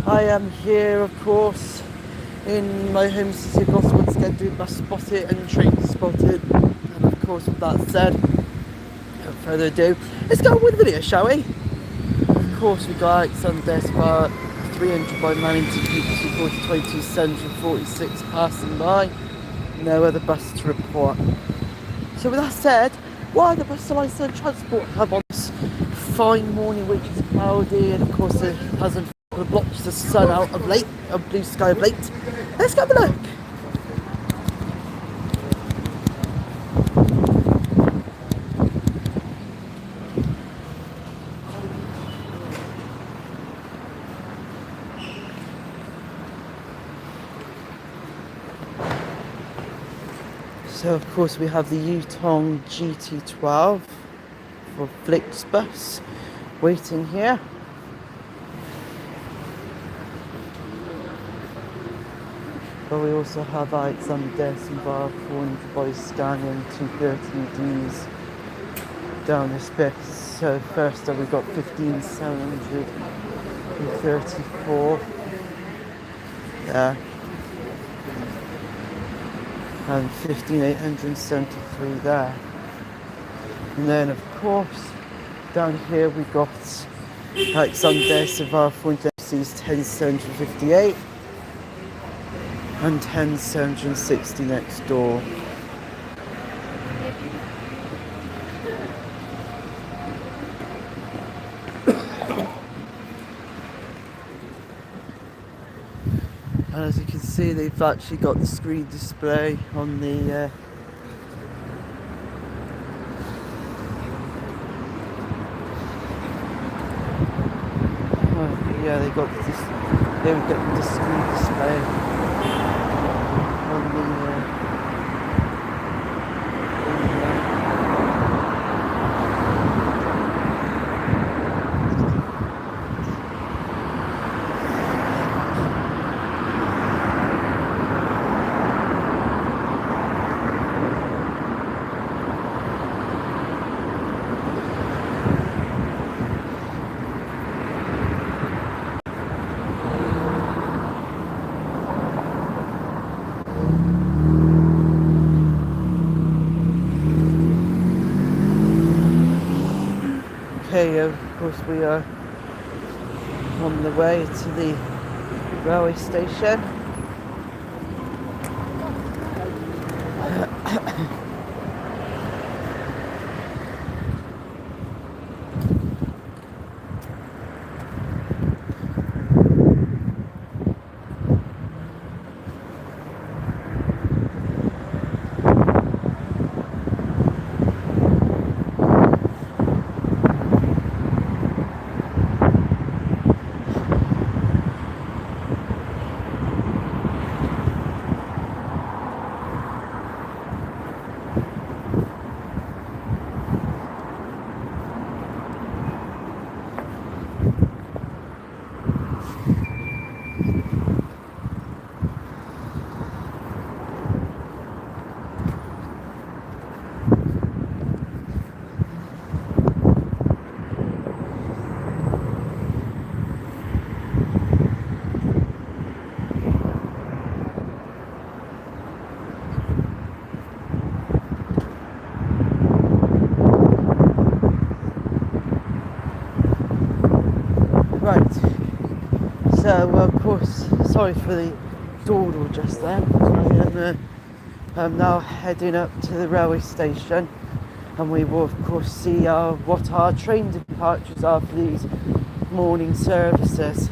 I am here, of course, in my home city of Gloucester once again doing bus spotting and train spotting. And of course, with that said, without further ado, let's go on with the video, shall we? Of course, we got Sunday Spa 300 by Manning to 40 22 746 passing by. No other bus to report. So with that said, why the bus lines and transport hub on this fine morning, which is cloudy, and of course it hasn't blotched the sun out of late, of blue sky of late. Let's go have a look. So of course we have the Yutong GT12 for Flixbus waiting here. But we also have Alexander Bar 400 by Scanium 230Ds down this bit. So first up we've got 15734 there. And 15873 there. And then of course down here we've got Alexander Savar 400Cs 10758 and 10760 next door. And as you can see, they've actually got the screen display on the yeah, they got this. They would get the screen display on the Okay, of course we are on the way to the railway station. Right, so of course, sorry for the dawdle just then. I'm now heading up to the railway station, and we will of course see what our train departures are for these morning services.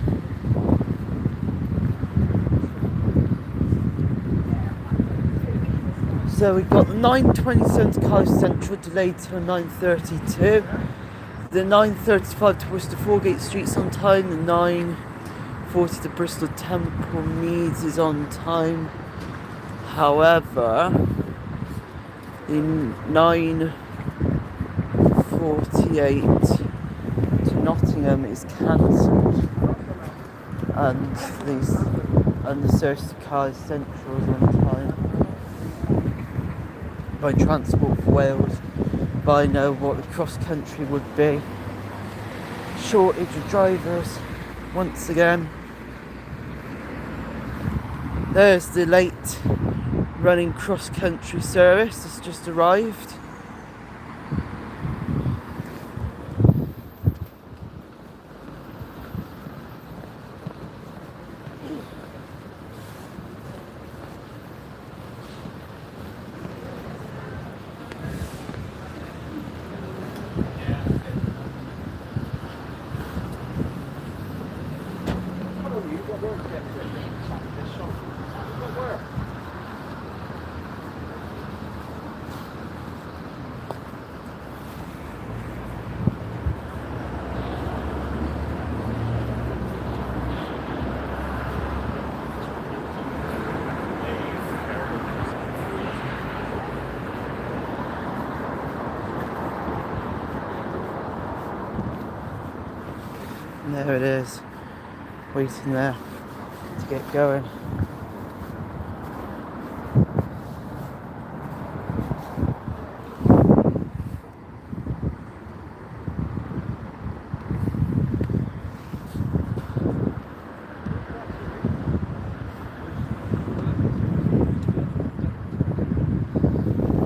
So we've got the 9:27 to Cardiff Central delayed till 9:32. The 9:35 to Worcester Foregate Street's on time. The 9:40 to Bristol Temple Meads is on time. However, the 9:48 to Nottingham is cancelled, and the service to Cardiff Central is on time by Transport for Wales. But I know what the cross country would be. Shortage of drivers once again. There's the late running cross-country service that's just arrived. And there it is, waiting there to get going.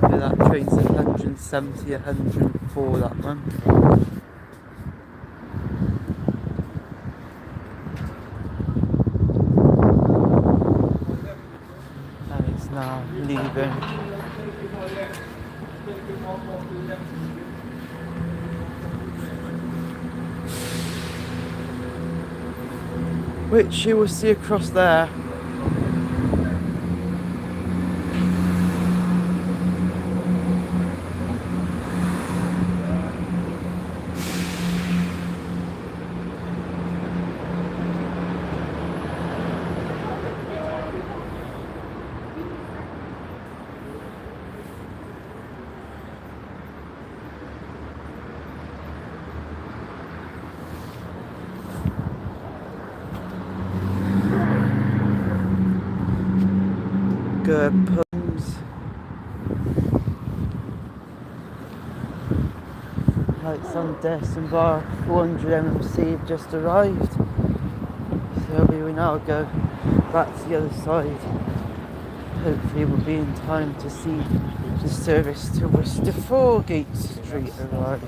Yeah, that train's 170, 104, that one. Now leaving. Which you will see across there. Good puns. Lights on Destin Bar 400 MMC have just arrived. So we will now go back to the other side. Hopefully we'll be in time to see the service to Worcester Foregate Street arrive.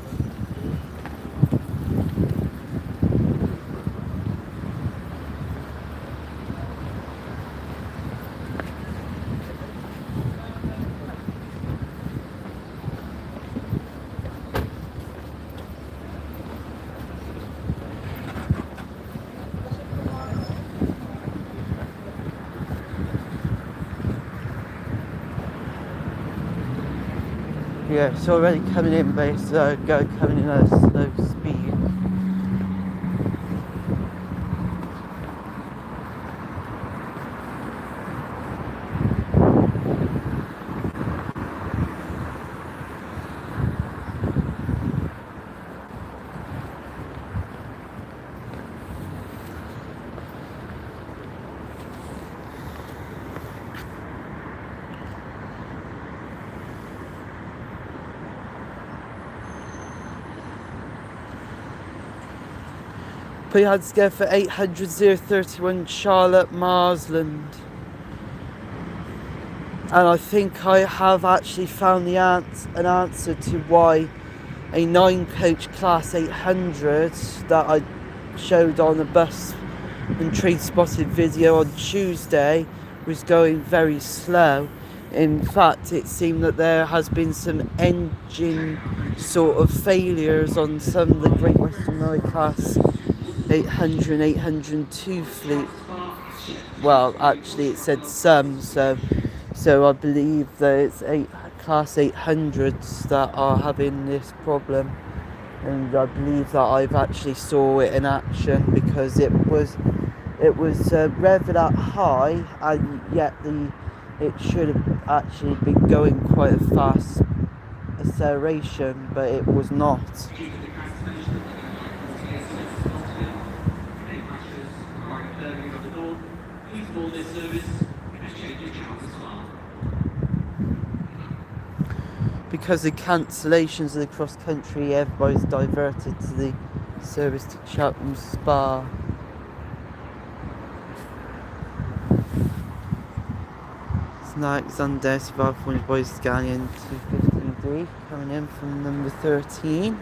Yeah, it's already coming in, but it's coming in at a slow speed. Put your hands together for 800 031 Charlotte Marsland. And I think I have actually found an answer to why a 9-coach Class 800 that I showed on the bus and train spotted video on Tuesday was going very slow. In fact, it seemed that there has been some engine sort of failures on some of the Great Western Railway Class 800 and 802 fleet. Well, actually it said some, so I believe that it's Class 800s that are having this problem, and I believe that I've actually saw it in action because it was revved at high, and yet it should have actually been going quite a fast acceleration, but it was not. Because of cancellations of the cross country, everybody's diverted to the service to Cheltenham Spa. Alexander survived 400 boys Scallion 215D coming in from number 13.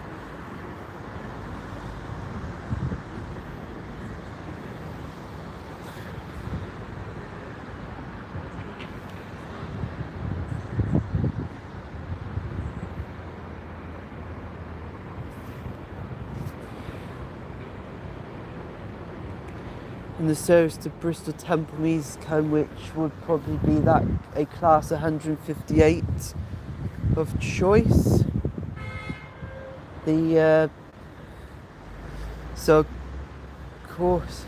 And the service to Bristol Temple Meads which would probably be that a class 158 of choice. The so of course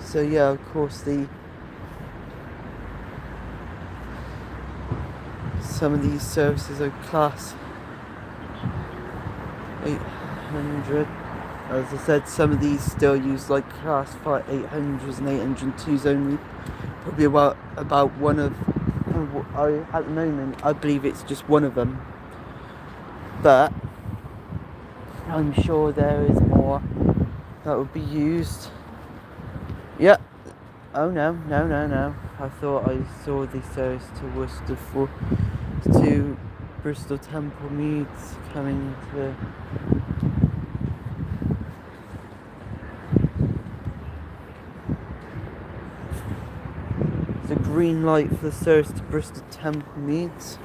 the some of these services are class 800. As I said, some of these still use like class 800s and 802s only. Probably about one of, at the moment, I believe it's just one of them. But I'm sure there is more that would be used. Yep. Oh no. I thought I saw the service to Worcester to Bristol Temple Meads coming to. The green light for the service to Bristol Temple Meads.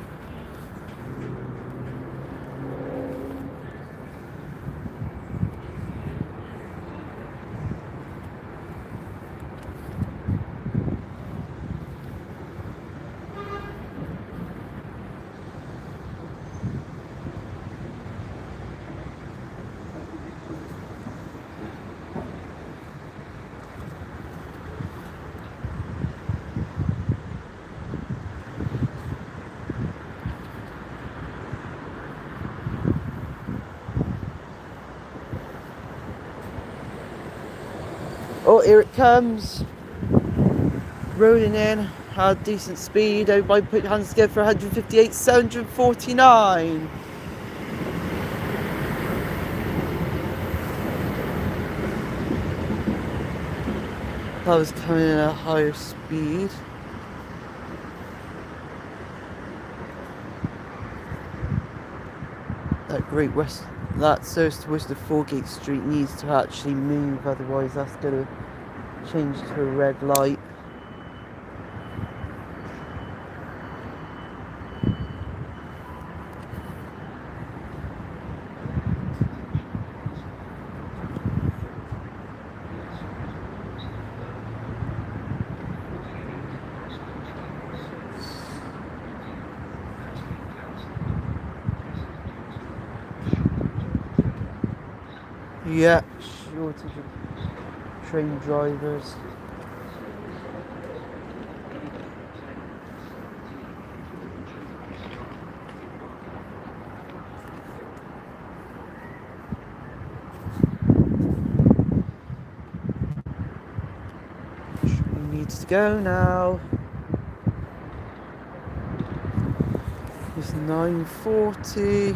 Oh, here it comes. Rolling in at decent speed. Everybody put your hands together for 158, 749. That was coming in at a higher speed. That service to Worcester Foregate Street needs to actually move, otherwise that's going to change to a red light. Yeah, shortage of train drivers. Train needs to go now. It's 9:40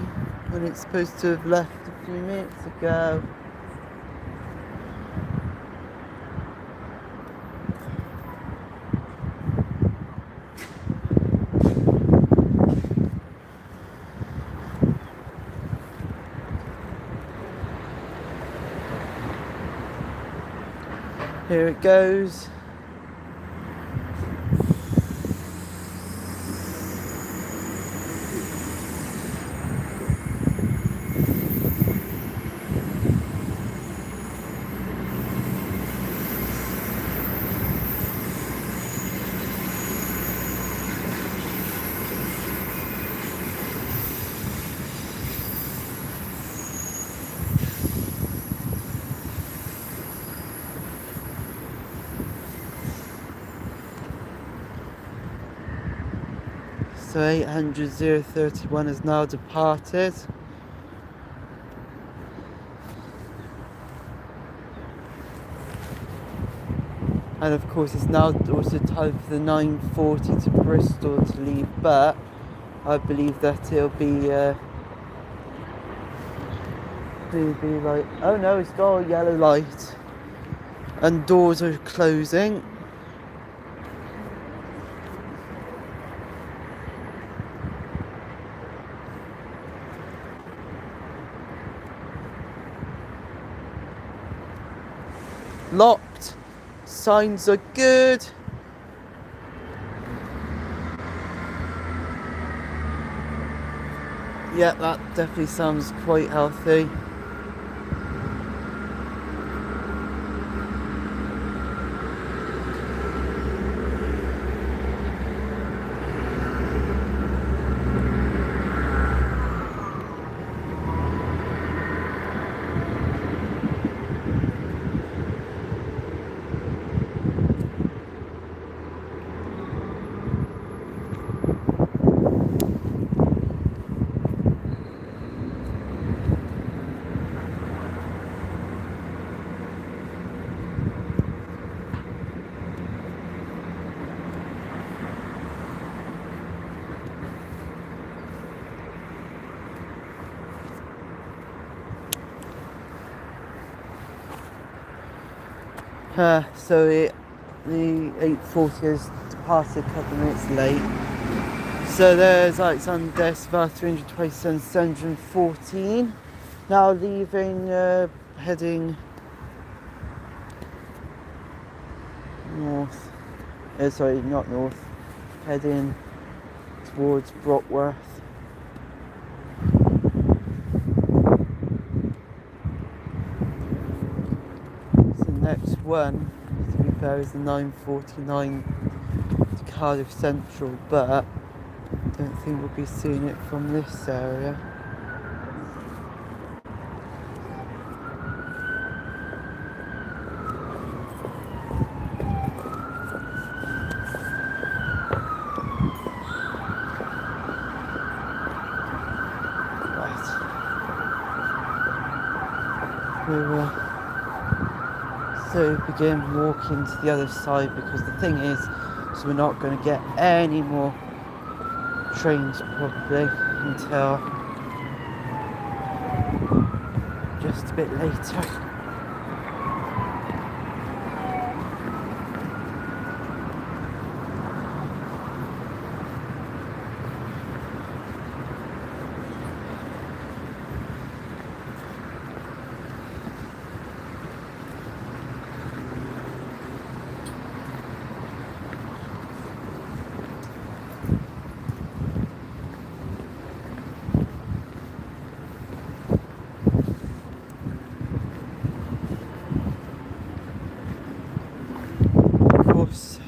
when it's supposed to have left a few minutes ago. Here it goes. So 800-031 has now departed. And of course it's now also time for the 9:40 to Bristol to leave, but I believe that it'll be like, oh no, it's got a yellow light and doors are closing. locked. Signs are good. Yeah, that definitely sounds quite healthy. So the 8:40 has departed a couple of minutes late. So there's Alexander Svar 327 714. Now leaving, heading north. Sorry, not north. Heading towards Brockworth. So the next one, to be fair, is the 9:49 to Cardiff Central, but I don't think we'll be seeing it from this area. We will so begin walking to the other side, because the thing is we're not going to get any more trains probably until just a bit later.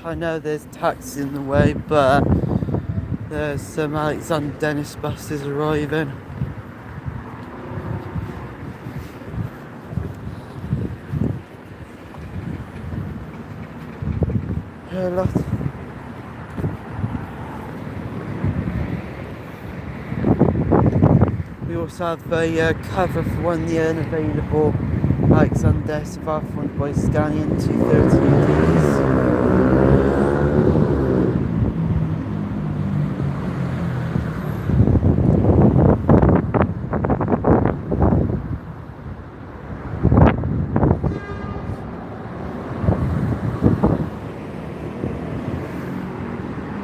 I know there's taxis in the way, but there's some Alexander Dennis buses arriving. A lot. We also have a cover for one year unavailable Alexander Dennis funded by Scanian 213Ds.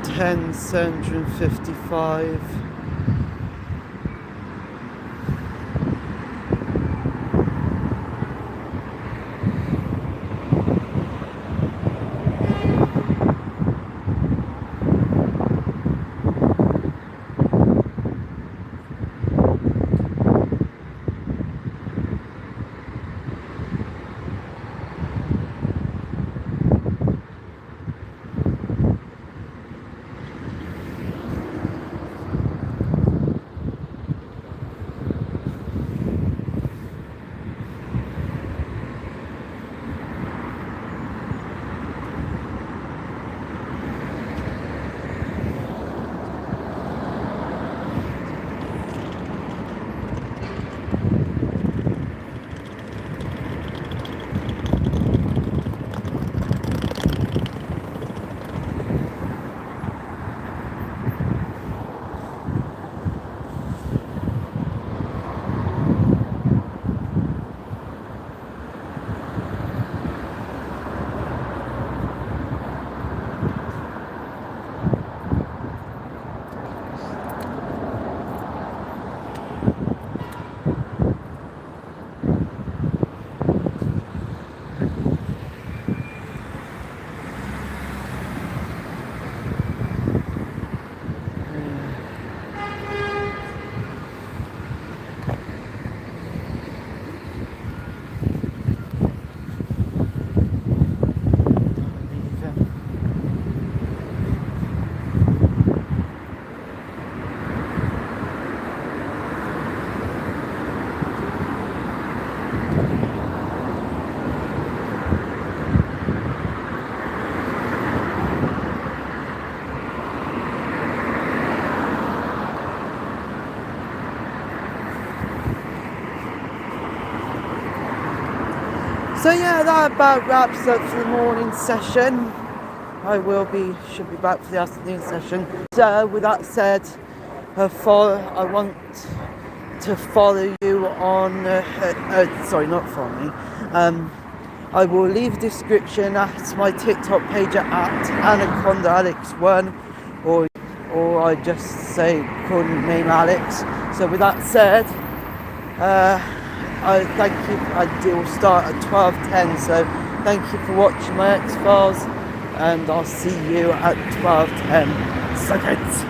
Ten 755. So yeah, that about wraps up for the morning session. Should be back for the afternoon session. So with that said, I want to follow you on. Sorry, not follow me. I will leave a description at my TikTok page at AnacondaAlex1, or I just say call me name Alex. So with that said, I thank you. I will start at 12:10. So thank you for watching my X Files, and I'll see you at 12:10 seconds.